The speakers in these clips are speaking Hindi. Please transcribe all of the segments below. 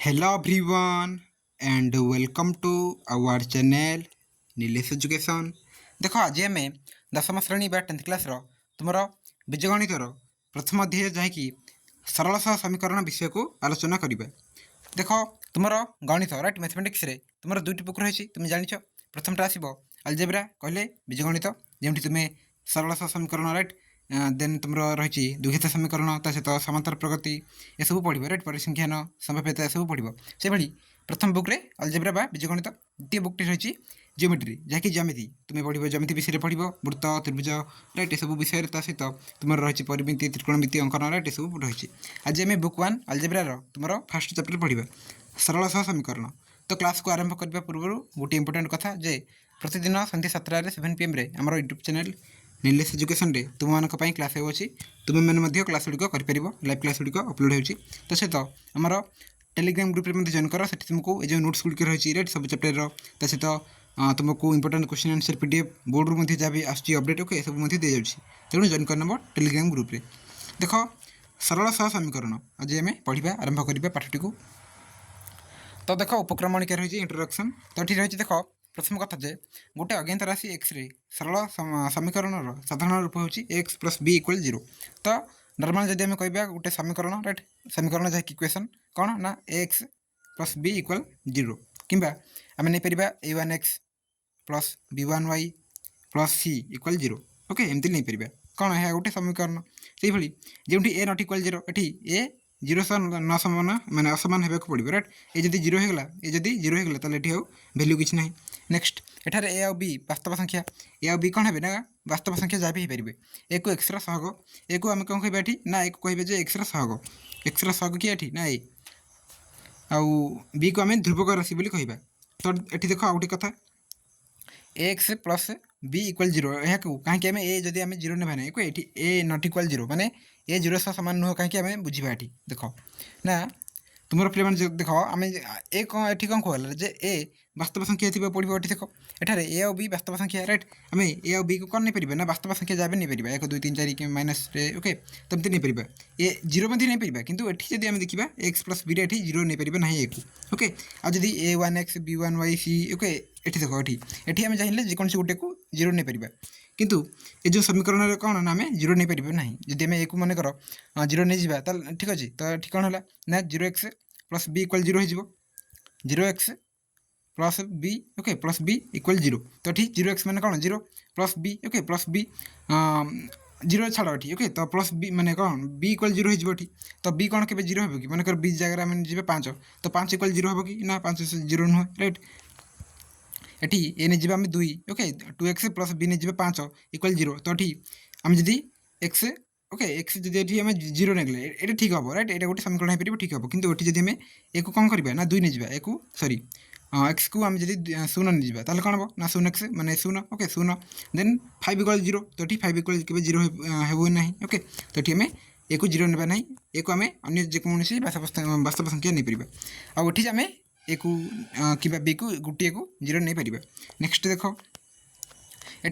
Hello everyone and welcome to our channel Nilesh Education। देख आज आम दशम श्रेणी बा 10th क्लास तुमर बीजगणितर प्रथम अध्याय जहाँकि सरल सह समीकरण विषय को आलोचना करवा। देख तुमर गणित राइट मैथमेटिक्स रे तुमर दुईटी बुक रही तुम जान प्रथमटा आसब अलजेब्रा कहले बीजगणित जो तुम्हें सरल सह समीकरण राइट देन तुम रही दुघेत समीकरण ता सहित समांतर प्रगति ये सब पढ़ राइट परिसंख्यान संभाव्यता ये सब पढ़ से भाई प्रथम बुक्रे अलजेब्रा बा बीजगणित द्वितीय बुकटी रही जियोमेट्री जहाँकि ज्यामिति तुम्हें पढ़ ज्यामिति विषय पढ़ वृत्त त्रिभुज राइट ये सब विषय सहित तुम रही परिमिति त्रिकोणमिति अंकन राइट ये सब रही। आज आम बुक 1 अलजेब्रार तुम फास्ट चैप्टर पढ़ा सरल सह समीकरण। तो क्लास को आरंभ करने पूर्व गोटे इंपोर्टाट कथा जे प्रतिदिन सन्ध्या 7 7 PM आम यूट्यूब चैनल निलेश एजुकेशन रे तुम मान क्लास होची तुम मैंने क्लास गुड़िक कर लाइव क्लास गुड़िक अपलोड होती तो सहित आमर टेलीग्राम ग्रुप में जॉइन कर से तुमको ये नोट्स गुड़िक रही राइट सब चैप्टर तो सहित तुमको important question answer PDF board रू जहाँ भी अपडेट ओके सब दी जाऊँगी तेणु जॉइन करनब टेलीग्राम ग्रुप रे। देख सरल सह समीकरण आज आम पढ़ा आरंभ करवा पाठटी को। तो देख उपक्रमणिका रही इंट्रोडक्शन तो ये रही देख प्रथम कथा जे गोटे अज्ञात राशि एक्स रे सरल समीकरण साधारण रूप हूँ एक्स प्लस बी इक्वल 0। तो नॉर्मल जदि आम कह गोटे समीकरण राइट समीकरण जहाँकि इक्वेशन कौन ना एक्स प्लस बी इक्वल 0 कि आम नहीं पार a1x plus b1y plus c equal 0 okay एमती नहीं पार कौन है गोटे समीकरण से भाई जो ए नट इक्वल 0 ये ए 0 सह न समान माने असमान होगा पड़ो राइट ये जब 0 होगा ये जब 0 होगा तो ये भैल्यू किसी ना। नेक्स्ट एठार ए आउ बी वास्तव संख्या ए आउ बी कौन है ना वास्तव संख्या जहाँ भी हो ए को एक्स सहग ए को आम कौन कह ना ए को कहे एक्स सहग किए ये ना ए आउ बी को आम ध्रुवक राशि बोली कहवा। तो ये देख आउ कथा एक्स प्लस बी इक्वल 0 यह कहीं आम ए जदि आम 0 ना ये ए नट इक्वल 0 माने ए 0 सह सामान नुह कहीं आम बुझा ये देख ना तुम पे देख आम ए कौन ये कौन कहला जे ए वास्तव संख्या थी पड़ो ये देख एठार ए आउ बी वास्तव संख्या राइट आम ए आउ बी को कौन नहीं पार ना वास्तव संख्या जहाँ भी नहीं पार 1 2 3 4 माइनस ओके तमती नहीं पार ए 0 मध्य नहीं पार कितु ये जब आम देखा एक्स प्लस बी ये 0 नहीं पार ना ए को ओके आज a1x b1y c ओके ये देख ये आम चाहिए जेको गोटे को 0 नहीं पार किंतु ये जो समीकरण कौन ना आम 0 नहीं पार ना जब आम ए को मन कर 0 नहीं जावा ठीक अच्छे तो ये कौन है ना 0x प्लस बी इक्वल 0 हो 0x plus B okay plus B equal 0 तो ठीक 0x मैंने कौन 0 plus B okay plus B 0 छाड़ ये ओके तो प्लस बी मैंने कौन बी इक्वल 0 हो तो बी कौन के 0 हो कि मन कर बी जगह आम जी 5 तो 5 इक्वल 0 हो कि ना 5 0 नुह राइट ये ए नहीं आम 2 ओके 2x प्लस बी नहीं 5 इक्वल 0 तो ये आम जदि एक्स ओके एक्स जब आम 0 नहीं ये ठीक हम राइट ये गोटे समीकरण हो पार ठीक हम कि जब आम एक कौन करवा ना 2 नहीं एक सरी एक्स को आम जब 0 नहीं जावा कौन हम ना 0x माने 0 ओके 0 देन 5 इक्वल 0 तो ये 5 इक्वल के 0 हो ना ओके तो ये आम एक को 0 ना एक आम अन्य जेकोसी वास्तव संख्या नहीं पार आउ ये आम ए को कि बी को गोटे को 0 नहीं पार। नेक्स्ट देख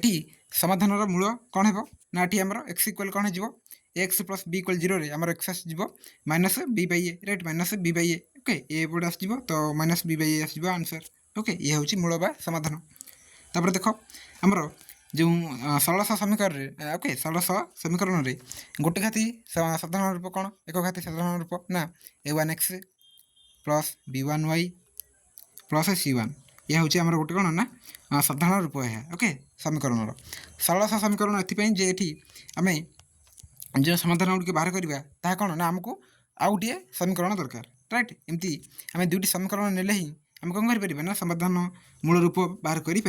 ये समाधान मूल कौन है ना ये आमर एक्स इक्वल कौन हो एक्स प्लस बी इक्वल 0 आमर एक्स आसो minus b by a right minus b by a okay ए पटे आसो तो माइनस बी बाई ए आसो आंसर ओके ये हूँ मूल बा समाधान। तापर देख आमर जो सरल सह समीकरण ओके सरल सह समीकरण रे गोटे घाती साधारण रूप कौन एक घाती साधारण रूप ना a1x plus b1y plus c1 यह हूँ आमर गोटे कौन ना साधारण रूप है ओके समीकरण सरल सह समीकरण ये आम जो समाधान गुड़िक बाहर करवा ता कौन ना आमको आउ गोटे समीकरण दरकार राइट एमती आम दुईटी समीकरण ने ही आम कौन कर ना समाधान मूल रूप बाहर कर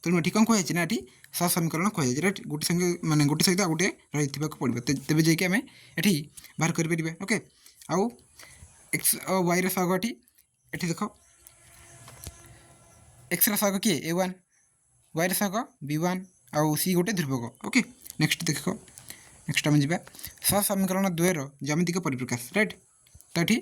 तेणु ये कौन कहुई ना ये सह समीकरण कहुई राइट गोटे संगे माने गोटे सहित गोटे रही पड़ो तेज जाकि आम ये बाहर कर ओके आउ एक्स और वाई सहग ये देख एक्स सहग किए a1 वाई सहग b1 आउ सी गोटे ध्रुवक ओके। नेक्स्ट देख नेक्स्ट आम जा सह समीकरण द्वयर ज्यामितिक परिप्रकाश राइट तो ये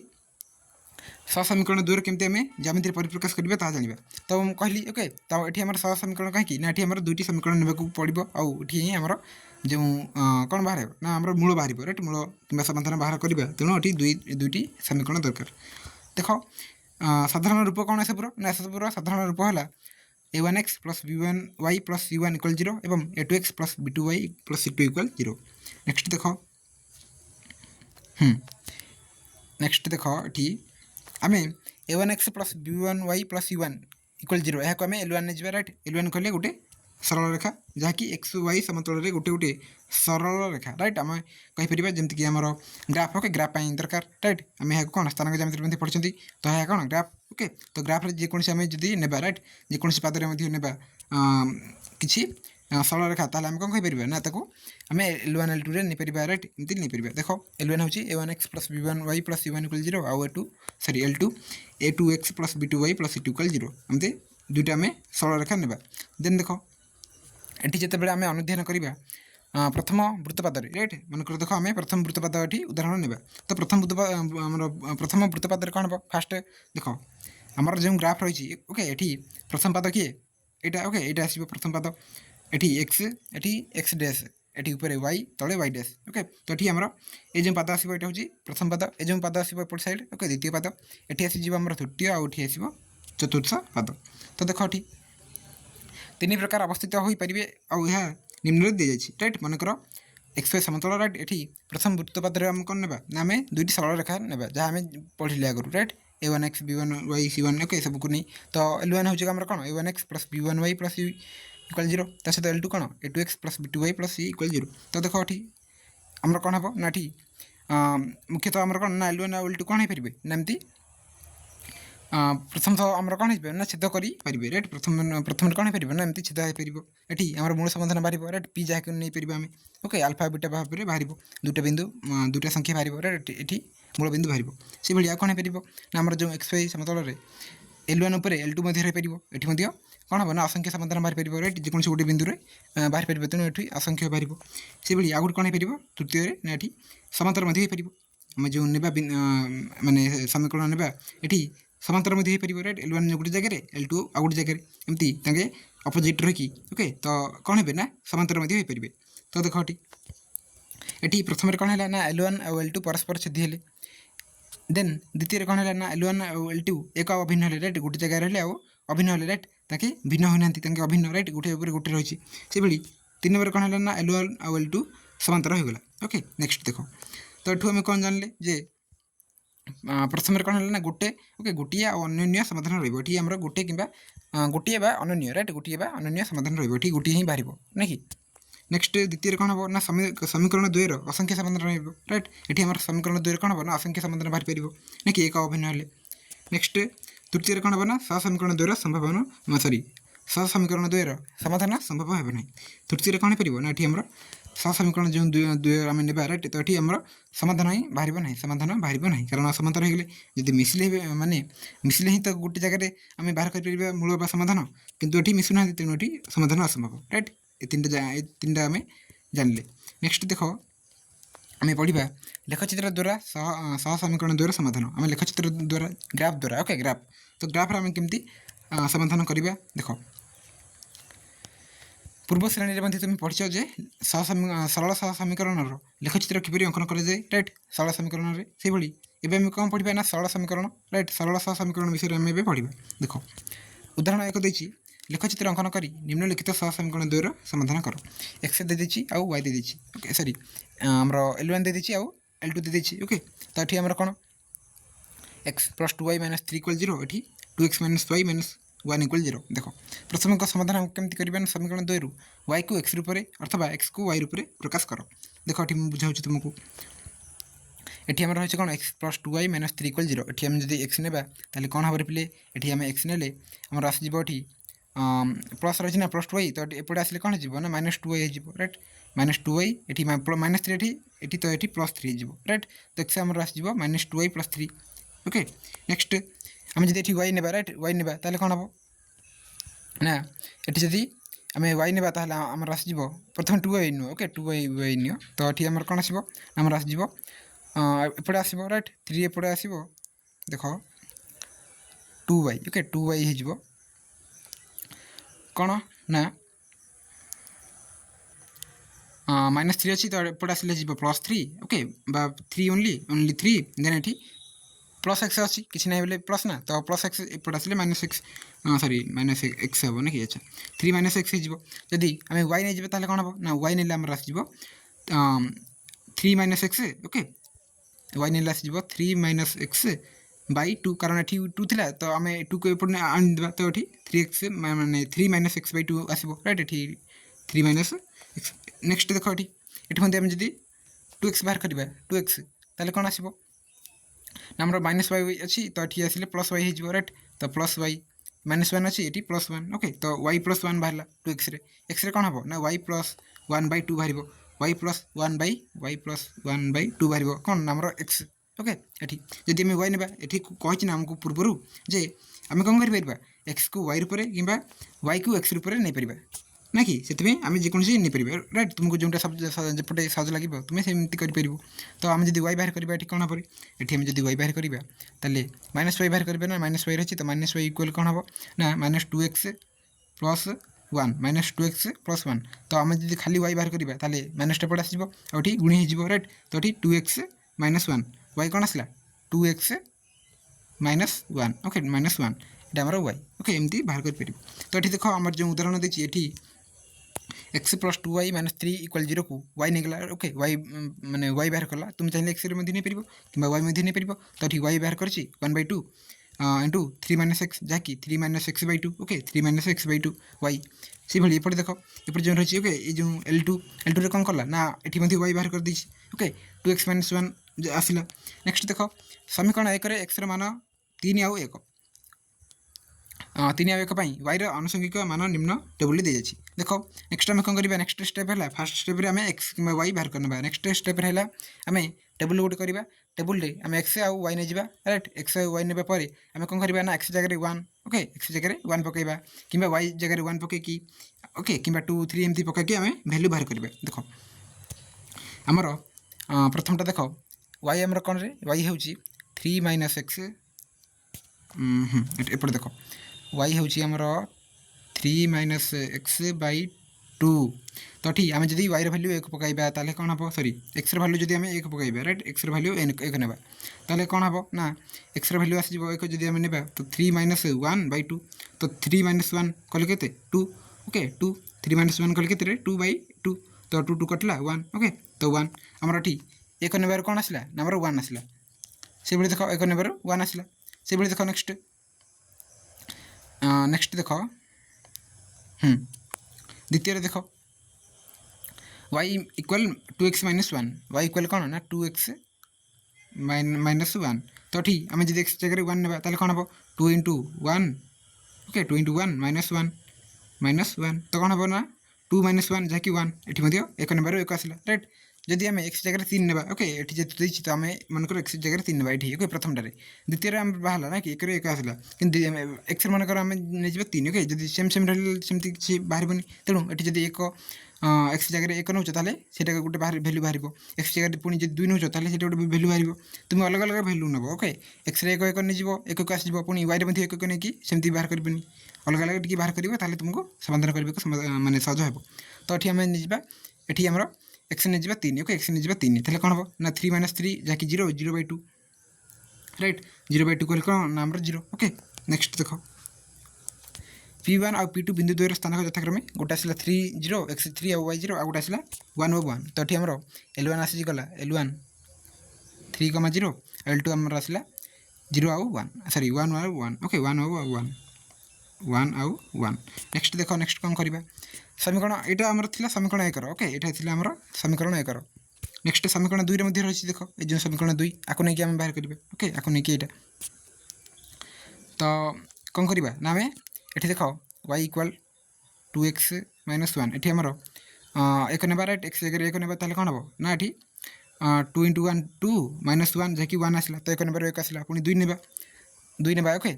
सह समीकरण द्वयर केमती आम ज्यामिति परिप्रकाश करवा ता जाना तो कहली ओके तो ये आम सह समीकरण कहीं ना ये आम दुईटी समीकरण ने पड़ो आउ ये आमर जो कौन बाहर ना आम मूल बाहर राइट मूल कि समाधान बाहर करवा तेणु ये दुईटी समीकरण दरकार। देख साधारण रूप कौन एसबूर ना एसबूर साधारण रूप है a1x plus b1y plus c1 equal 0 एवं a2x plus b2y plus c2 equal 0। Next देख ये आम a1x plus b1y plus c1 equal 0 यह आम L1 जा राइट L1 कहले गोटे सरल रेखा जहाँकि एक्स वाई समतल में गोटे गोटे सरल रेखा राइट आम कहीपर जमीक आम ग्राफ ओके ग्राफ दरकार राइट आम यहाँ कौन स्थान ज्यामिति पढ़ी तो यह कौन ग्राफ ओके तो ग्राफ्रे जेकोसी आम जब ने राइट जेकोसी पादरे ने किसी सरल रेखा ताल आम कौन कहीपर ना आम L1 L2 रे नहीं राइट एमती नहीं पार देख L1 हूँ a1x plus b1y plus c1 equal 0 आउ L2 a2x plus b2y plus c2 equal 0 एमती दुईटा आम सरल रेखा ने देन देख एटी जिते बड़े आम अनुध्यान करवा प्रथम वृत्तपाद राइट मनकर देख आम प्रथम वृत्तपाद ये उदाहरण ने तो प्रथम प्रथम वृत्तपाद कौन हम फास्ट देख आमर जो ग्राफ रही ओके ये प्रथम पाद किए यहाँ ओके ये आस प्रथम पाद ये एक्स डैश ये ऊपर वाई तले वाई डैश ओके तो ये आमर ये जो पाद आसो यहाँ हूँ प्रथम पाद ये जो पाद आसो एपट साइड ओके द्वितीय पाद ये आसो आम तृतीय आउट आसो चतुर्थ पाद तो देख ये तीन प्रकार अवस्थित हो पारे आया निम्न दी जाए राइट मनकर एक्स वाई समतल राइट ये प्रथम वृत्तपाद आम कौन ना आम दुईट सरल रेखा ने जहाँ आम पढ़ले आगु right a1x b1y c1 okay सबको नहीं तो L1 हूँ आम कौन a1x plus b1y plus c equal 0 ता सहित L2 कौन a2x plus b2y plus c equal 0 तो देख ये आमर कौन हम ना ये मुख्यतः आमर कौन ना L1 और L2 कौन हो पारे ना एमती प्रथम तो आम कौन हो ना छेद करें राइट प्रथम प्रथम कौन हो ना एमती छेद हो पार ये आम मूल समाधान बाहर राइट पी जहाँ नहीं पार आम ओके अल्फा बीटा भाव में बाहर दुटा बिंदु दुटा संख्या बाहर राइट ये मूल बिंदु बाहर से भाई कौन हो पार ना आम जो एक्स वाई समतल में L1 उपर L2 मध्य रही ये कौन हम ना असंख्य समाधान बाहर पार राइट जेको गोटे बिंदु बाहर पार तेणु ये असंख्य बाहर से भाई आउ कौन हो पार तृतीय ना ये समांतर मध्य हो पार आम जो ने मानने समीकरण ने ये समांतर मध्य हो पार राइट L1 गोटे जगह L2 आउ गोटे जगह एमती अपोजिट रही ओके तो कौन है ना समांतर मध्य हो पारे तो देख ये प्रथम कौन है ना L1 और L2 परस्पर छेदी हेले देन द्वितीय कौन है ना L1 और L2 एक अभिन्न है राइट गोटे जगह रही अभिन्न है राइट ताकि भिन्न होना अभिन्न राइट गोटे गोटे रही से भाई तीन नंबर कौन है ना L1 और L2 समांतर होगला ओके नेक्स्ट देख तो ये आम कौन जानले जे प्रथम कौन है ना गोटे ओके गोटे अनन्य समाधान रही आम गोटे कि गोटे अनन्य राइट गोटे अनन्य समाधान रही गोटे ही बाहर ना कि नेक्स्ट द्वितीय कौन हम ना समीकरण द्वयर असंख्य समाधान राइट ये आम समीकरण द्वयर कौन हम ना असंख्य समाधान बाहर पार ना कि एक अभिन्न है नेक्स्ट तृतीय कौन हम ना सहसमीकरण द्वयर संभावना सरी सहसमीकरण द्वयर समाधान संभव है ना तृतीय कौन हो पार ना ये आम सहसमीकरण जो द्वय आम ने राइट तो ये आम समाधान ही बाहर ना समाधान बाहर ना कारण असमांतर हो गले जब मिसिले माने मिसिले ही तो गोटे जगह आम बाहर कर मूल समाधान किंतु ये मिशुना तेणु ये समाधान असंभव राइट ये तीन आम जानले नेक्स्ट देख आम पढ़ा लेखचित्र द्वारा सहसमीकरण द्वारा समाधान आम लेखचित्र द्वारा ग्राफ द्वारा ओके ग्राफ तो ग्राफ आम केमती समाधान करवा देख पूर्व श्रेणी में तुम पढ़ी जे सरल सहसमीकरण लेखचित्र किपर अंकन कर राइट सरल समीकरण में से भाई एवं कौन पढ़ा ना सरल समीकरण राइट सरल सहसमीकरण विषय में आम पढ़ा देख उदाहरण एक देती लेखचित्र अंकन कर निम्नलिखित सहसमीकरण द्वयर समाधान कर एक्स दे देती आउ वाई दे देती ओके सॉरी आमर L1 दे देती आउ L2 दे देती ओके तो ये आमर कौन x plus 2y minus 3 equal 0 ये 2x minus y minus 1 equal 0 देख प्रथम समाधान केमती करना समीकरण द्वयर y को x रूप अथवा x को y रूप प्रकाश कर देख ये बुझाऊँ तुमको ये आम रही कौन x plus 2y minus 3 equal 0 ये आम जब एक्स ने कौन हम पिले ये आम एक्स ने आम आसजी प्लस रही ना प्लस 2y तो एपटे आसे कौन हो ना माइनस 2y हो राइट माइनस 2y ये माइनस 3 ये तो ये प्लस 3 हो राइट तो एक्स आम आसजी minus 2y plus 3 okay next आम जब ये y ने राइट y ने कौन हम ना ये जब आम y ने आम आसजी प्रथम 2y नुह ओके 2y नियो तो ये आम कौन आसो आम आसजी एपटे आसो राइट 3 एपटे आसो देख 2y ओके 2y हो कौन ना माइनस 3 अच्छी तो एपटे आसे प्लस 3 ओके 3 ओनली 3 देन ये प्लस एक्स अच्छी किसी ना बोले प्लस ना तो प्लस एक्स एपट आसे माइनस एक्स सरी माइनस एक्स हे ना कि अच्छा 3 माइनस एक्स होदी आम वाई नहीं जाए कौन हम ना वाई नहीं आमर आसो 3 माइनस एक्स ओके वाई नहीं आसो 3 माइनस एक्स बै 2 कारण ये 2 था तो आम 2 को एपटे आनीदे तो ये 3x माने 3 माइनस एक्स बै 2 आसो रईट ये 3 माइनस एक्स नेक्स्ट देख ये आम जब 2x बाहर करवा 2x ताले कौन आसो ना माइनस वाई अच्छी तो ये आसिले प्लस वाई हो रईट तो प्लस वाई माइनस 1 अच्छी ये प्लस 1 ओके तो वाई प्लस 1 बाहर 2x रे एक्स रे कौन हम ना वाई प्लस 1 बै 2 बाहर वाई प्लस 1 बै वाई प्लस 1 बै 2 बाहर कौन ना एक्स ओके ये जदि आम वाई ना ये कही ना आमको पूर्वर जे आम कौन कर एक्स को वाई रूप कि वाई को एक्स रूप नहीं पार ना कि से आम जेकोसी नहीं पार रईट तुमको जोटा जपटे सहज लगे तुम्हें सेमती कर तो आम जब वाई बाहर करवा ये कौन हम ये आम जब वाई बाहर करवा ताले माइनस वाई बाहर करवा ना माइनस वाई रही तो माइनस वाई इक्वल कौन हम ना minus 2x plus 1 minus 2x plus 1 तो आम जब खाली वाई बाहर करवा ताले माइनस टेपट आसो और गुणी हो रईट तो ये 2x माइनस 1 वाई कौन आसला 2x माइनस 1 ओके माइनस 1 ये आम वाई ओके एमती बाहर कर तो ये देख आम जो उदाहरण देखिए ये x plus 2y minus 3 equal 0 को y नहीं गला ओके y माने y बाहर कला तुम चाहिए एक्स नहीं पार कि y नहीं पार तो ये y बाहर कर 1/2 इंटू 3 माइनस एक्स जहाँकि 3 minus X by 2 okay 3 minus X by 2 Y से भाई एपटे देख एपटे जो रही ओके ये जो L2 रे कौन कला ना ये वाई बाहर कर दी ओके 2x माइनस 1 आसला नेक्स्ट देख समीकरण 1 एक्स मान 3 आउ 1 3 आउ 1 वाई आनुषंगिक मान निम्न टेबुल दी जाए देख नेक्स्ट आम कौन करवा नेक्स्ट स्टेप है फास्ट स्टेप रे आम एक्स कि वाई बाहर करना नेक्स्ट स्टेप है आम टेबुल गोटे करवा टेबुल रे आम एक्स आउ वाई नहीं जावा राइट एक्स आउ वाई ने आम कौन करवा ना एक्स जगह 1 ओके एक्स जगह 1 पकेबा कि वाई जगह 1 पकईकी ओके कि 2 3 एमती पकईकी आम भैल्यू बाहर करवा देख आमर प्रथमटा देख वाई आमर कौन रे वाई हूँ 3 माइनस एक्स एपटे देख वाई हूँ आमर 3 माइनस एक्स बै 2 तो ठीक आम जब वाई भैल्यू 1 पकईबा ताले कौन हम सॉरी एक्स भैल्यू जब आम 1 पकईबा राइट एक्स भैल्यू 1 ना ताले कौन हम ना एक्स भैल्यू आस 1 जब आम ने तो 3 माइनस 1 बै 2 तो 3 माइनस 1 कले के 2 ओके 2 3 माइनस 1 कले के 2 बै 2 तो 2 2 कटला 1 ओके तो 1 आमर ठीक 1 नेबार कौन आसला ना आमर 1 आसला से देख 1 नेबार 1 आसला से देख नेक्स्ट नेक्स्ट देख द्वितीय देख Y equal 2x minus 1 Y equal कौन ना 2x माइनस 1 तो ठीक आम जब एक्स जगह 1 ना कौन हम 2 इंटू 1 ओके 2 इंटू 1 माइनस 1 तो कौन हम ना 2 माइनस 1 जहाँकि 1 ये 1 नंबर 1 आसला राइट जदि आम एक्स जगह 3 ना ओके ये जी तो आम मनकर एक्स जगह 3 ना ये ओके प्रथमटारे द्वितीय आम बाहर ना कि 1 1 आसला कि एक्स मनकर आम नहीं 3 ओके जब सेम सेम रही सेमती किसी बाहर तेणु ये जब 1 एक्स जगह 1 नौ ताले गोटे बाहर भैल्यू बाहर एक्स जगह पुणी जब 2 नौ ताले गोटे भैल्यू बाहर तुम अलग अलग भैल्यू नब ओके एक्स 1 1 नहीं 1 आसो पुणी वाई 1 1 नहीं सेमती बाहर करनी अलग अलग टी बाहर कर तुमको समाधान करने मानने सहज हो तो ये आम ये आमर एक्स नहीं 3 ओके एक्स नहीं 3 ताले कौन हम ना 3 माइनस 3 जहाँकि 0 0 बै 2 राइट 0 बै 2 कहले कौन ना आमर 0 ओके नेक्स्ट देख P1 और P2 बिंदु द्वयर स्थानक यथाक्रमे गोटे आसला 3 0 x 3 और y 0 आ गोटे आसला 1 और 1 तो ये आमर L1 आसी गला L1 3 0 L2 आमर आसला 0 और 1 सॉरी 1 और 1 ओके 1 और 1 1 और 1 नेक्स्ट देख नेक्स्ट कौन करवा समीकरण यहाँ आमर था समीकरण 1 ओके यहाँ थी आमर समीकरण 1 नेक्स्ट समीकरण 2 रे रही देख ये समीकरण 2 आपको नहीं आम बाहर करेंगे ओके आपको नहीं यहाँ तो कौन करवा ना आम ये देख y इक्वल 2x माइनस 1 ये आमर 1 ना राइट एक्स जगह 1 ना ताले कौन हम ना ये 2 इंटू 1 2 माइनस 1 जहाँकि 1 आसला तो 1 नंबर 1 आसला पुणी 2 ना ओके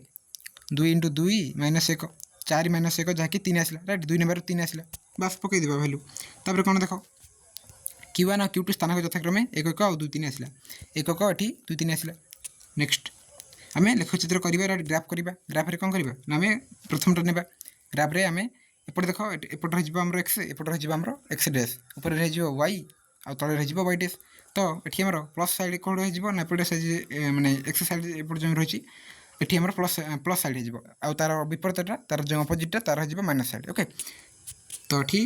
2 इंटू 2 माइनस 1 4 माइनस 1 जहाँकि 3 आसला राइट 2 नंबर 3 आसला बस पकई देवा भैल्यू तापर कौन देख Q1 और Q2 स्थानक यथाक्रमे 1 1 और 2 3 आसला 1 1 ये 2 3 आसला नेक्स्ट आम लेखचित्र करवा ग्राफ करवा ग्राफ कौन करवा ना आम प्रथमटा ना ग्राफ रे आम एपटे देख एपटे रही एक्स एपटे रही एक्स डैश ऊपर रही वाई आ तले रही वाई डैश तो ये आमर प्लस साइड कौन हो एपटे माने एक्स साइड एपटे जो रही ये आमर प्लस प्लस साइड हो तार विपरीतटा तार जो अपोजिटा तार हो माइनस साइड ओके। तो ये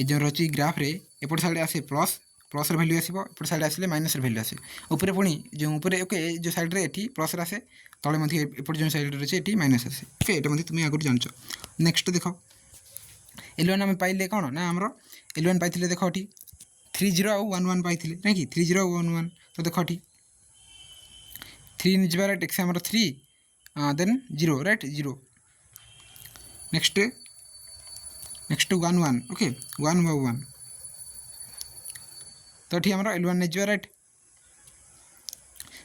जो रही ग्राफ रे एपट साइड आसे प्लस प्लस भैल्यू आसो एपट साइड आसे माइनस भैल्यू आसे ऊपर पुणी जो ऊपर ओके जो साइड रे ये प्लस आसे तले एपट जो साइड रही है माइनस आसे ओके। ये तुम आगुरी जान नेक्स्ट देख L1 आम पाइले कौन ना आमर L1 पाई देख ये 3 0 आउ 1 1 पाई ना कि 3 0 1 1 तो देख ये 3 जा राइट एक्स आमर 3 then 0 right 0 next next 1 1 okay 1 1 तो ये आमर L1 नहीं जा राइट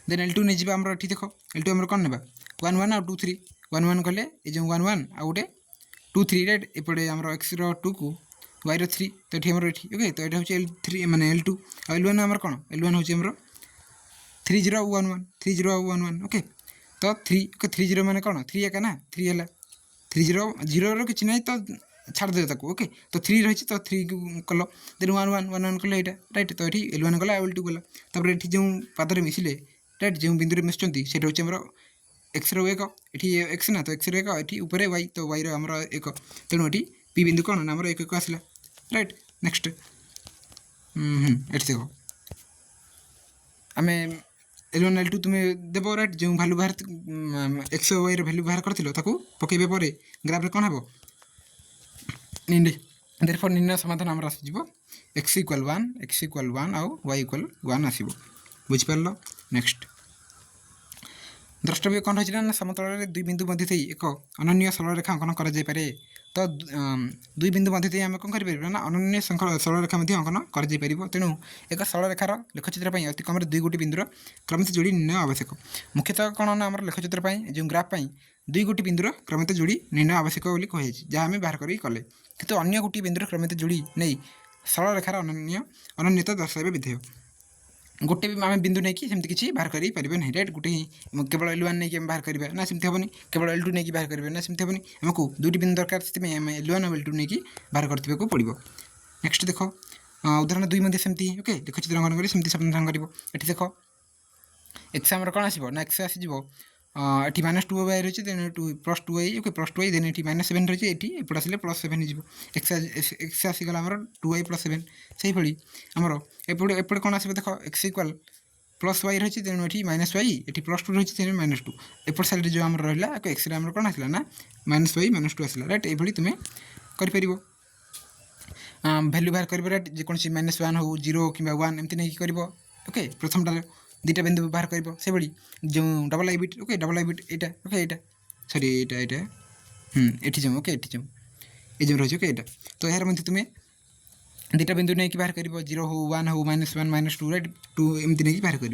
देन L2 नहीं जा आमर ये देख L2 आमर कौन ना 1 1 आउ 2 3 1 1 कले ये जो 1 1 आउ गोटे 2 3 राइट एपटे आमर एक्स रो 2 को y रो 3 तो ये आमर ये ओके। तो ये हूँ L3 माने L2 आ L1 आमर कौन L1 हूँ आमर 3 0 1 1 3 0 1 1 ओके। तो 3 ओके 3 0 माने कौन 3 एक ना 3 है 3 0 0 रो किसी ना तो छाड़ दे ताको ओके। तो 3 रही तो 3 कल देन 1 1 1 1 कल यहाँ राइट। तो ये L1 गला L2 गला तापर ये जो पादरे मिसिले राइट जो बिंदु मिशुँच से हूँ आमर एक्स रो 1 ये एक्स ना तो एक्स रो 1 ये ऊपर वाई तो वाई रो आमर 1 तेणु ये पी बिंदु कौन ना आमर 1 1 आसला राइट। नेक्स्ट ये देख आम L1 L2 तुम्हें देव राइट जो भैल्यू बाहर एक्स वाई भैल्यू बाहर कर पकड़े पर ग्राफ कौन हम देयरफॉर निर्णय समाधान आमर आसो एक्स इक्वल 1 आउ वाई इक्वल 1 आसो बुझिपार। नेक्स्ट द्रष्टव्य कौन रही है समतल दुई बिंदु मध्य थी एक अनन्य सरल रेखा अंकन करे तो दुई बिंदु मध्य थी आम कौन कर ना अनन्य सरल रेखा अंकन कर तेणु एक सरल रेखार लेखचित्र अति कम 2 गोटी बिंदुर क्रमित जोड़ी निर्णय आवश्यक मुख्यतः कौन ना आम लेखचित्र जो ग्राफ 2 गोटी बिंदुर क्रमित जोड़ी निर्णय आवश्यक कहुई जहाँ आम बाहर करें किंतु अन्य गोटी बिंदुर क्रमित जोड़ी नहीं सरल रेखार अनन्यता दर्शाइबा विधेय गोटे भी आम बिंदु नहीं कि किसी बाहर कर ना राइट गोटे केवल L1 नहीं कि बाहर करवा ना सेमती हेनी केवल L2 नहीं कि बाहर करवा ना सेमती हेनी आमको 2टी बिंदु दरकार से आम L1 और L2 नहीं कि बाहर करने पड़ो। नेक्स्ट देख उदाहरण 2 मध्य सेमती ओके लेखचित्र अंकन कर सेमती समाधान कर ये देख एक्स आमर कौन आसो ना एक्स आसो ये -2 वाई रही है 2 + 2 वाई ओके +2 वाई देन ये -7 रही है ये एपटे आसे +7 हो एक्स आसीगला आमर 2 वाई + 7 से भाई आमर एपटे कौन आसो देख एक्स इक्वल प्लस वाई रही है तेणु ये -y ये +2 रही है -2 एपट साइड जो आम रहा एक्स आम कौन आसला ना -y -2 आसला राइट ये तुम्हें कर भैल्यू बाहर कर राइट जेकोसी -1 हो 0 कि 1 एमती नहीं कर ओके प्रथमटा 2टा बिंदु बाहर कर से भाई जो डबल आई बिट ओके डबल आई बिट यहाँ ओके यहाँ सरी यहाँ ये जो ओके ये जो रही ओके यहाँ तो यार मध्य तुम्हें 2टा बिंदु नहीं कि बाहर कर 0 हो 1 हो -1 -2 राइट 2 एमती नहीं बाहर कर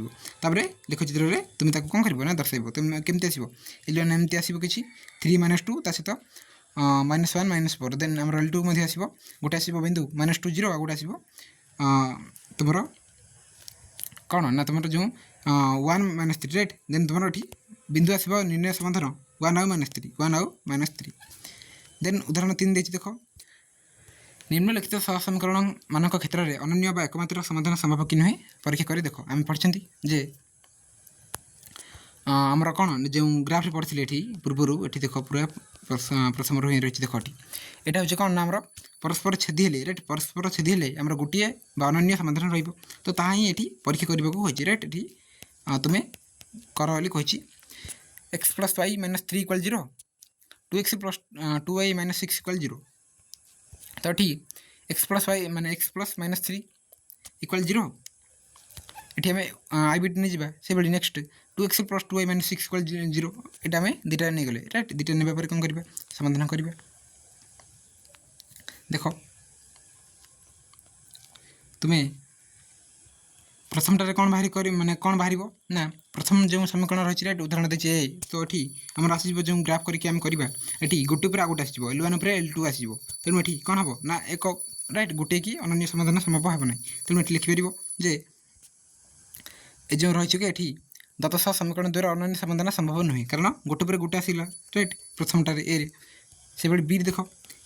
लेखचित्र में तुम्हें कौन कर ना दर्शाइब तुम केमती आसो L1 एमती आसो कि 3 -2 ता सहित -1 -4 देन आम L2 आसो गोटे आसो बिंदु -2 0 गोटे आसो तुम कौन ना तुम जो 1 -3 राइट देन तुम ये बिंदु आसो निर्णय समाधान 1 आउ -3 देन उदाहरण 3 देखिए देख निम्नलिखित सहसमीकरण मान क्षेत्र में अनन्य बा एकमात्र समाधान संभव कि नुहे परीक्षा कर देख आम पढ़ी जे आमर कौन जो ग्राफ पढ़ी ये पूर्वर ये देख पूरा प्रथम रही रही देख यहाँ हूँ कौन ना आमर परस्पर छेदी हेले राइट परस्पर छेदी हेले आमर गोटे अनन्य समाधान रही तो ताहा ही ये परीक्षा करने को होती राइट ये तुम्हें कर बोली कही एक्स + y - 3 = 0 2x + 2y - 6 = 0 तो ठीक एक्स + y माने x + -3 = 0 ये आम आई बिट नहीं जावा से भाई नेक्स्ट 2x + 2y - 6 = 0 ये आम 2टा नहीं गले राइट 2टा ने कौन करवा समाधान करवा देख तुम्हें प्रथमटारे कौन बाहरी कर माने कौन बाहर ना प्रथम जो समीकरण रही है उदाहरण देखिए तो ये आम आस जो ग्राफ करके करवा ये गोटे पर आगोटे आसो L1 पर L2 आसो तेणु ये कौन हम ना एक राइट गोटे कि अनन्य समाधान संभव हे ना तेणु ये लिखिपर जे ये जो रही है ये दत्त समीकरण द्वारा अनन्य समाधान संभव नुहे कारण गोटे पर गोटे आसला राइट प्रथमटारे ए से बी देख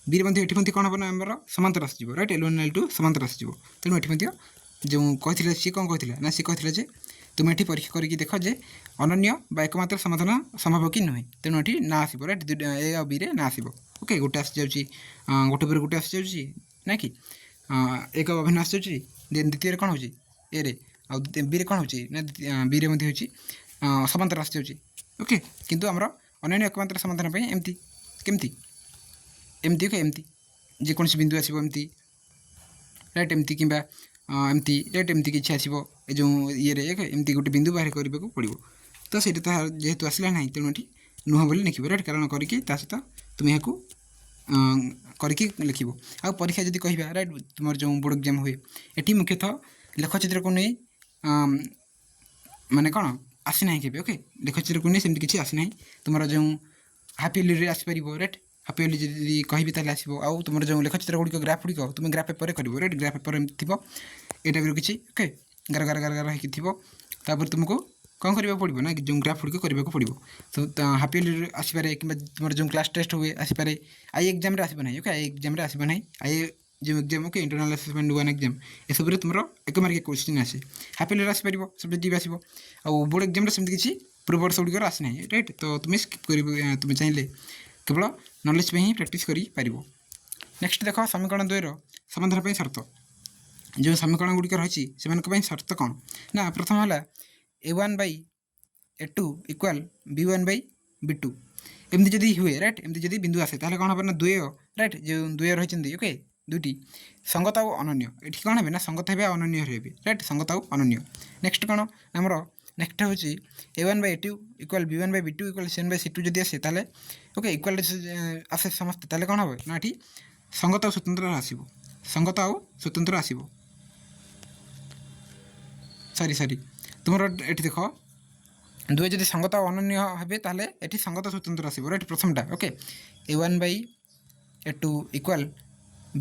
बी ये कौन हम ना आम समांतर आसो राइट L1 L2 समांतर आसो तेणु ये जो कहते सी कौन कहला ना सी कहला जे तुम ये परीक्षा करके देख जे अनन्य बा एकमात्र समाधान संभव कि नुहे तेणु ये ना आसो रईट ए आ बी रे ना आसो ओके गोटे आसी जाऊँगी गोटे पर गोटे आसी जाऊँगी ना कि एक अभिन्न आसी जाऊँगी देन द्वितीय कौन हो ए रे आ बी रे कौन हो ना बी रे हो समांतर आसी जाऊँगी ओके किंतु आमर अनन्य एकमात्र समाधान एमती केमती एमती ओके एमती जेकोसी बिंदु आसो एमती राइट एमती कि एमती राइट एमती किसी आसो जो ये एमती गोटे बिंदु बाहर करने को पड़ो तो सही जेहेतु आसला ना तेणु ये नुह बोली लिख राइट कारण करके सहित तुम यहाँ करके लिख आ परीक्षा जब कह राइट तुम जो बोर्ड एग्जाम हुए ये मुख्यतः लेखचित्र को नहीं माने कौन आसीना के ओके लेखचित्र को नहीं सेमती किसी आसीना तुम जो हाफ इयरली आसपार राइट हाफ इयरली जी कहि आसो आउ तुम जो लेखचित्र गुड़िक ग्राफ गुड़िक तुम ग्राफ पेपर कर राइट ग्राफ पेपर एमती थी ये टाइप किसी ओके गार गार गार गार होपर तुमको कौन करने पड़ो ना जो ग्राफ गुड़िक करने को पड़ो तो हाफ इयरली आसपे कि तुम जो क्लास टेस्ट हुए आसपे आई एग्जाम आसब ना ओके आई एग्जाम आसब ना आई जो exam okay internal assessment 1 exam ये सब तुम एक मार्क क्वेश्चन आसे हाफ इयरली आसपार सब्जेक्टिव आसो आ बोर्ड एग्जाम सेमती किसी पूर्व वर्ष गुड़िक आसना राइट तो तुम्हें स्किप कर तुम चाहिए केवल नॉलेज पे ही प्रैक्टिस कर नेक्स्ट देख समीकरण 2 समाधान शर्त जो समीकरण गुड़िक रही से शर्त कौन ना प्रथम है a1/a2 इक्वाल b1/b2 एमती जदि हुए राइट एमती जदि बिंदु आसे ताहले कौन हम ना द्वय राइट जो द्वय रही ओके दुईटी संगत आउ अनन्य ये कौन है ना संगत है अनन्य हे राइट संगत आउ अनन्य नेक्स्ट कौन आमर नेक्स्ट हूँ a1/a2 equal b1/b2 equal c1/c2 जदि आसे ताहले ओके इक्वाल आसे समस्त ताहले कौन हम ना ये संगत आउ स्वतंत्र आसो संगत आउ स्वतंत्र आसो सॉरी सॉरी तुम ये देख दुए जब संगत अनन्य हे ताहले ये संगत स्वतंत्र आसो right प्रथमटा okay a1/a2 equal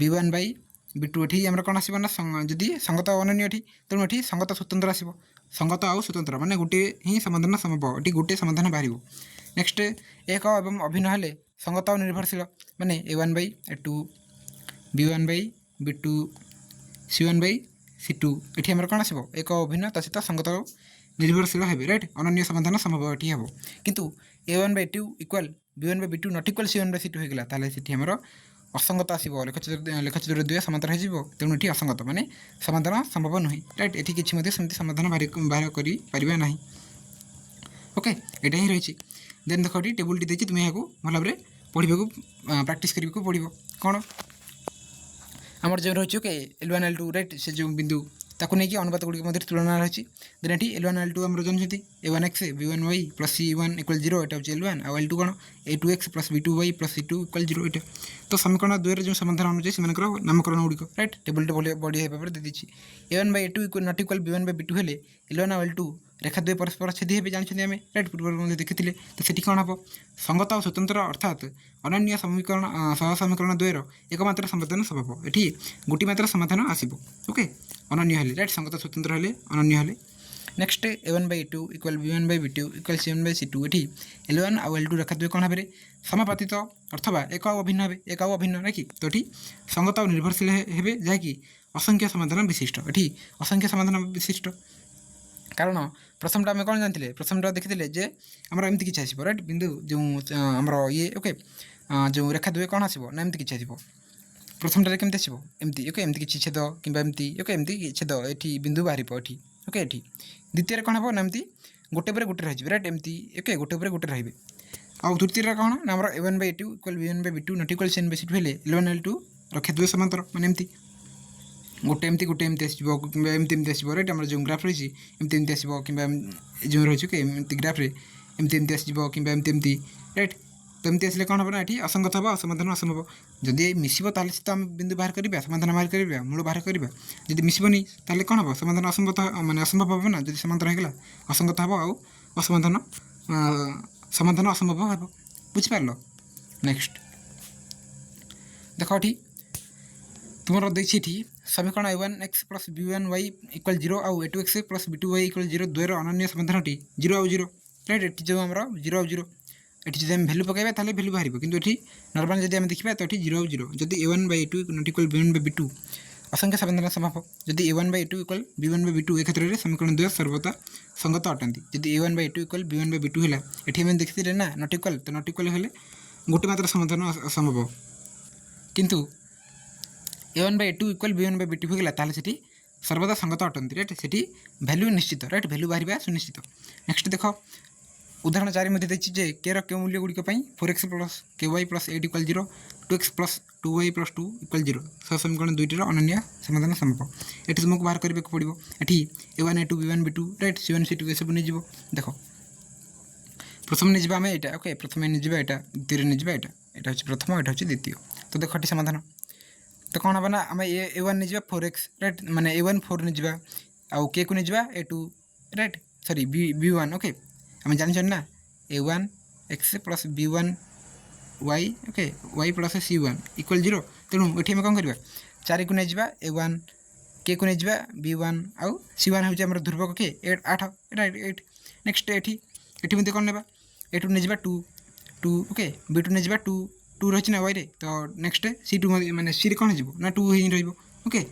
b1/b2 ये आम कौन आसो ना जदि संगत अनन्य तेणु ये संगत स्वतंत्र आसो संगत आउ स्वतंत्र माने गोटे ही समाधान संभव ये गोटे समाधान बाहर नेक्स्ट एक एवं अभिन्न हेले संगत आउ निर्भरशील माने a1/a2 b1/b2 c1/c2 ये आम कौन आसो एक अभिन्न सहित संगत आउ निर्भरशील हे राइट अनन्य समाधान संभव ये हम किंतु a1/2 equal b1/b2 not equal c1/c2 होगा ताले से आमर असंगत आसो लेखचित्र 2 समांतर हो तेणु ये असंगत माने समाधान संभव नुहे राइट ये किसी सेमती समाधान बाहर कर ना ओके यहाँ ही रही देन देख टेबुल टी तुम यहाँ भल भाव पढ़ा को प्राक्ट करने को पड़ो कौन आमर जो रही ओके L1 L2 राइट से जो बिंदु ताकू नहीं अनुपात गुड़िक मध्य तुलना रही देन ये L1 L2 आम जानते a1x b1y plus c1 equal 0 यहाँ हूँ L1 आउ L2 कौन a2x plus b2y plus c2 equal 0 यहाँ तो समीकरण 2 जो समाधान अनुजाई से नामकरण गुड़िक राइट टेबुल बढ़िया भाव में देदी a1/a2 नट इक्वल b1/b2 हेले L1 आउ L2 रेखा द्वय परस्पर छेदी हे जानते आम राइट पूर्व देखी तो से कौन हम संगत और स्वतंत्र अर्थात अनन्य समीकरण सहसमीकरण 2 एकमात्र समाधान संभव ये गोटे मात्र समाधान आसो ओके अनन्य हेले राइट संगत स्वतंत्र हेले अनन्य हेले next a1/a2 equal b1/b2 equal c1/c2 ये L1 आउ L2 रेखा द्वय कौन भाव समापातित अथवा एक आउ अभिन्न हे एक आउ अभिन्न ना कि तो ये संगत और निर्भरशील हे जहाँकि असंख्य समाधान विशिष्ट ये असंख्य समाधान विशिष्ट कारण प्रथमटा आम कौन जानते प्रथमटा देखी जे आमर एमती किसी आसो राइट बिंदु जो आमर ये ओके जो रेखा द्वय कौन आसो ना एमती किसी आसो प्रथमटा केमती आसो एमती ओके एमती किसी छेद कि एमती ओके एमती छेद ये बिंदु बाहर ये ओके ये द्वितीय कौन हम ना एमती गोटे पर गोटे रही राइट एमती ओके गोटे पर गोटे रे आउ तृतीय कौन ना आमर a1/a2 इक्वल b1/b2 नट इक्वल c1/c2 हेले L1 L2 रेखा द्वय समांतर माने एमती गोटे एमती आसो कि एमती आसो राइट आम जो ग्राफ रही एमती आसो कि जो रही कि ग्राफ एमती आसो कि एमती राइट तो एमती आसले कौन हम ना ये असंगत हम असमाधान असंभव जदि मिसब ताल से आम बिंदु बाहर करवा समाधान बाहर करवा मूल बाहर करवा जब मिसबनी ताल कौन हम समाधान असंगत माने असंभव हम ना जब समाधान होगा असंगत हम आउ असमाधान समाधान असंभव हम बुझिपार नेक्स्ट देख ये तुम देखिए समीकरण a1x प्लस b1y इक्वल 0 आउ a2x प्लस b2y इक्वल 0 द्वयर अनन्य समाधान 0 आउ 0 राइट ये जो आम 0 आउ 0 ये जब आम भैल्यू पकड़ा ताले भैल्यू बाहर किंतु ये नॉर्मल जब आम देखा तो ये 0 आउ 0 जब a1/a2 नट इक्वल b1/b2 असंख्य समाधान संभव जदि a1/a2 इक्वल b1/b2 ए क्षेत्र में समीकरण द्वय सर्वदा संगत अटंती जदि a1/a2 इक्वल b1/b2 है एठी हम देखिथिले ना नॉट इक्वल तो नॉट इक्वल हेले गोटे मात्र समाधान असंभव किंतु a1/a2 इक्वल b1/b2 होगला ताले सेठी सर्वदा संगत अटंती राइट सेठी वैल्यू निश्चित राइट वैल्यू बाहर सुनिश्चित। नेक्स्ट देख उदाहरण 4 मध्य देखिए जे के रो मूल्य गुड़िक 4x plus ky plus 8 equal 0 2x plus 2y plus 2 equal 0 समीकरण दुईटर अनन्य समाधान संभव ये तुमको बाहर करने को पड़ो ये a1 a2 b1 b2 right c1 c2 ये सब नहीं जीव देख प्रथम नहीं जाम यहाँ ओके प्रथम नहीं जावा यहाँ द्वितीय नहीं जावा यहाँ हूँ प्रथम यहाँ हूँ द्वितीय तो देख ये समाधान तो कौन हम ना आम a1 नहीं जावा 4x राइट माने a1 4 नहीं जावा आउ के को नहीं जावा a2 right sorry b1 okay आम जान ना a1 x plus b1 y okay y plus c1 equal 0 तेणु ये कौन करवा 4 को नहीं जावा a1 के को नहीं जावा b1 आउ c1 हूँ आम ध्रुवक के 8 राइट 8 नेक्स्ट ये मध्य कौन ना a2 नहीं जावा 2 2 ओके b2 नहीं जावा 2 2 रही ना y रे तो नेक्स्ट c2 माने c रे कौन हो ना 2 ही रही ओके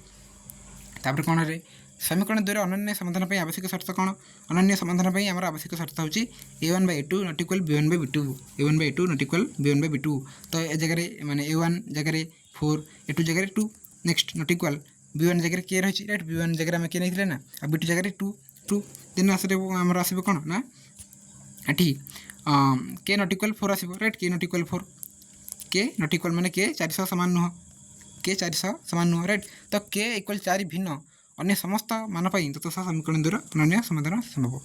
तापर कौन रे समीकरण द्वारा अनन्य समाधान पर आवश्यक शर्त कौन अनन्य समाधान पर आम आवश्यक शर्त हूँ a1/a2 not equal b1/b2 a1/a2 not equal b1/b2 तो ए जगह माने a1 जगह 4 a2 जगह 2 नेक्स्ट नॉट इक्वल b1 जगह के रही राइट b1 जगह आम के नहीं ना आ b2 जगह 2 2 दिन आमर आसो कौन ना ये के नॉट इक्वल 4 आसो राइट के नॉट इक्वल 4 के नॉट इक्वल माने के 400 सामान नुह के 400 सामान नुह राइट तो के इक्वल 4 भिन्न अन्य समस्त मान तथा समीकरण द्वारा अनन्य समाधान संभव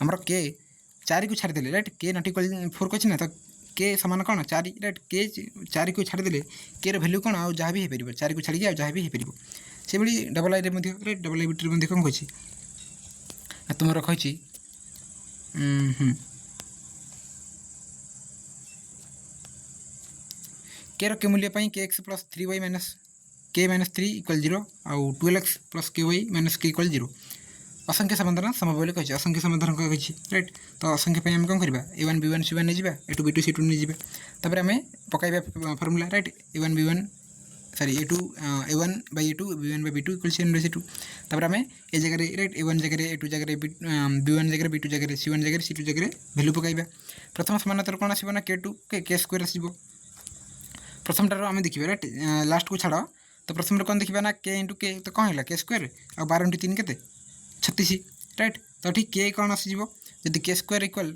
आमर के 4 को छाड़देले राइट के नॉट इक्वल 4 को ना तो के समान कौन 4 राइट के 4 को छाड़देले के वैल्यू कौन आउ जहाँ भी हो पार 4 को छाड़ी आउ जहाँ भी हो पार से भाई डबल आई राइट डबल आई बिट्रे कौन कही तुम रखी के रो मूल्य के एक्स प्लस 3y माइनस के माइनस 3 इक्वल 0 आउ 12x प्लस ky माइनस के इक्वल 0 असंख्य समाधान संभव बोली कही असंख्य समाधान कही राइट तो असंख्य आम कौन करवा a1 b1 c1 नहीं जावा a2 b2 c2 नहीं जावा तापर आम पकाइबा formula right a1 b1 sorry a1/a2 b1/b2 equal c1/c2 तापर आम ए जगह राइट a1 जगह a2 जगह b1 जगह b2 जगह c1 जगह c2 जगह वैल्यू पकाइबा प्रथम समानांतर कौन आसो ना k2 के स्क्वायर आसो प्रथम टार आम देखिए राइट लास्ट को छाड़ तो प्रथम कौन देखा ना के इंटू के तो कौन है के स्क्वायर आ 12 इंटू 3 के 36 राइट तो ठीक के कौन आसीज जदि के स्क्वायर इक्वल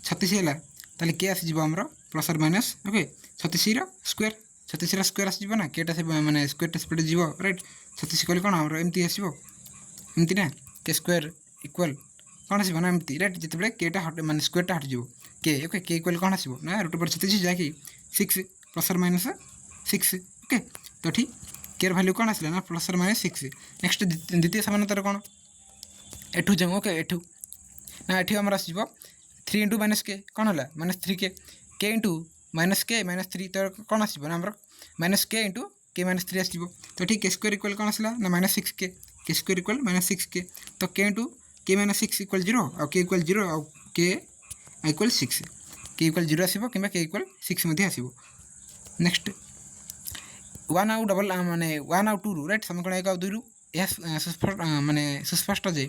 36 है ताले के आसीज आमर प्लस और माइनस ओके 36 स्क्वायर 36 स्क्वायर आसीज ना केटा से माने स्क्वायर स्प्रेड जीव राइट 36 कले कौन आमर एमती आसो एमती ना के स्क्वायर इक्वल कौन आसो ना एमती राइट जिते केटा हट माने स्क्वायरटा हटिज के ओके के इक्वल कौन आसो ना रूट पर 36 जहाँकि 6 प्लस और माइनस 6 ओके तो ठीक केयर वैल्यू कौन आसला ना प्लस और माइनस 6 नेक्स्ट द्वितीय समानांतर कौन एठू जाऊँ ओके एठू ना एठी आमर आसो 3 इंटू माइनस के कौन है माइनस 3 के इंटू माइनस 3 तो कौन आसो ना आमर माइनस के इंटू के माइनस 3 आसो तो ठीक के स्क्वायर इक्वल कौन आसला ना माइनस 6 के स्क्वायर इक्वल माइनस 6 के तो के इंटू के माइनस 6 इक्वल 0 और के इक्वल 0 और के इक्वल 6 के इक्वल 0 आसो कि के इक्वल 6 मध्य आसो नेक्स्ट 1 आउ डबल माने 1 आउ 2 राइट समीकरण 1 आउ 2 यह माने सुस्पष्ट जे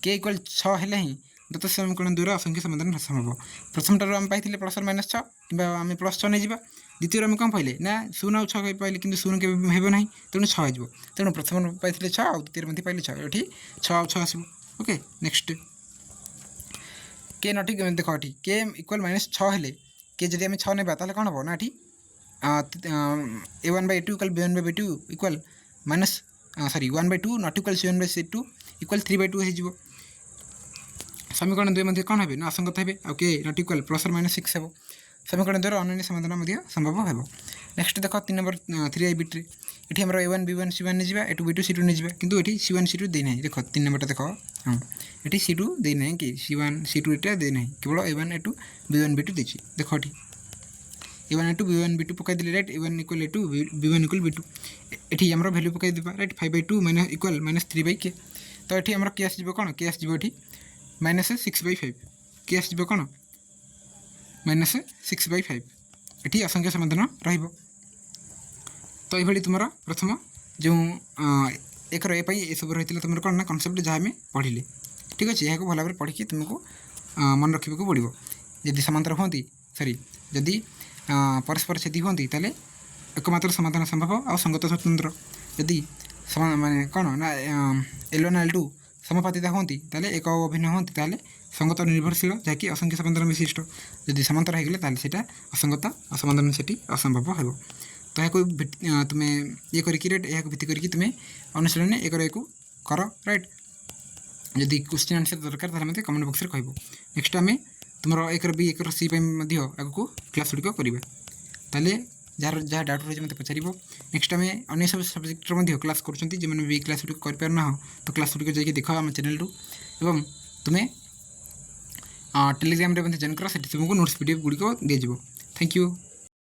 के इक्वल 6 हेले ही दत्त समीकरण द्वारा असंख्य समाधान संभव प्रथम टार आम पाई प्लस और माइनस 6 कि आम प्लस 6 नहीं जावा द्वितीय आम कौन पाइले ना 0 आउ 6 पाइले कि 0 के हेब ना तेणु 6 हो तेणु प्रथम पाई 6 आउ द्वितीय मध्य पाइले 6 ये 6 आउ 6 आसो ओके नेक्स्ट के नट देख ये के इक्वल माइनस 6 हेले के जब आम 6 ना ताले कौन हम ना ये a1/a2 equal b1/b2 equal minus sorry 1/2 not equal c1/c2 equal 3/2 हो समीकरण 2 मध्य कौन है ना असंगत है आ के नॉट इक्वल प्लस और माइनस 6 हो समीकरण द्वारा अनन्य समाधान संभव हो नेक्स्ट देख 3 नंबर 3i बिट्रे ये आम a1 b1 c1 नहीं जावा a2 b2 c2 नहीं जावा किंतु ये c1 c2 दे ना देख 3 नंबर देख हाँ ये c2 दे ना कि c1 c2 ये दे ना केवल a1 a2 b1 b2 देखिए देख a1 a2 b1 b2 पकाई दिले right a1 equal a2 b1 equal b2 ये आम वैल्यू पकाई देवा right 5/2 minus equal minus 3/k तो ये आम के आसो कौन के आसो ये माइनस 6/5 के आसो कौन माइनस 6/5 ये असंख्य समाधान रही तो ये तुम प्रथम जो एकर ए सब रही तुम कौन ना कनसेप्ट जहाँ आम पढ़िले ठीक अच्छे यहाँ भल भाव पढ़ी तुमको मन रखा पड़ो जदि समांतर हमें सरी जदि परस्पर छेदी हमें तेल एकमात्र समाधान संभव आ संगत स्वतंत्र जदि माने कौन ना L1 L2 समपातिता होती ताले एक अभिन्न होती ताले संगत निर्भरशील जहाँकि असंख्य समाधान विशिष्ट जदि समांतर होगले सेटा असंगत असमाधान से असंभव हो तो यहाँ तुम्हें ये करके भित्ति करके तुम्हें अनुशीलन ये कर राइट जदि क्वेश्चन आंसर दरकार मतलब कमेंट बॉक्स में कह नेक्स्ट आम तुम एकर बी एकर सी आगे क्लास गुड़िक करवा ताले जार जहाँ डाउट रही मतलब पचार नेक्स्ट आम अने सब सब्जेक्टर क्लास कर बी क्लास गुड़िक करना तो क्लास गुड़िक जाकि देख आम चैनल एवं तुम्हें टेलीग्राम जॉइन कर तुमको नोट्स पीडीएफ गुड़िक दिज्व थैंक यू।